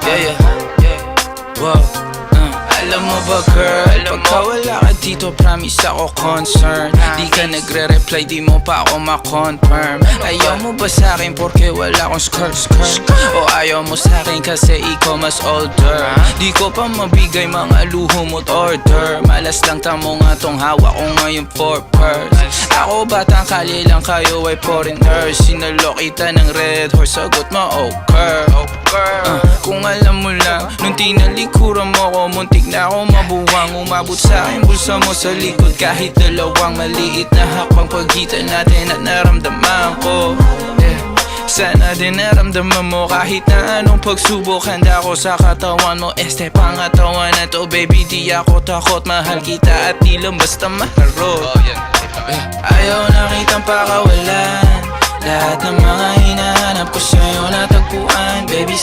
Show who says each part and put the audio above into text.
Speaker 1: Yeah, yeah. Wow. Alam mo ba girl, pagka wala ka dito promise ako concern. Di ka nagre-reply, di mo pa ako ma-confirm. Ayaw mo ba sa'kin porque wala akong skirt? O ayaw mo sa'kin kasi ikaw mas older? Di ko pa mabigay mga luho mo't order. Malas lang tamo nga tong hawak ko ngayon for purse. Ako batang kali lang, kayo ay foreigners. Sinalo kita ng red horse, sagot mo okay. Kung alam mo lang, nung tinalikuran mo ko, muntik na ako mabuwang. Umabot sa akin bulsa mo sa likod, kahit dalawang maliit na hakbang pagitan natin at naramdaman ko. Sana din naramdaman mo kahit na anong pagsubok. Handa ko sa katawan mo, este pangatawan na to. Baby di ako takot, mahal kita at di lang basta maharot. Ayaw na kitang pakawalan, lahat ng mga hinahanap ko sa'yo natagpuan. Baby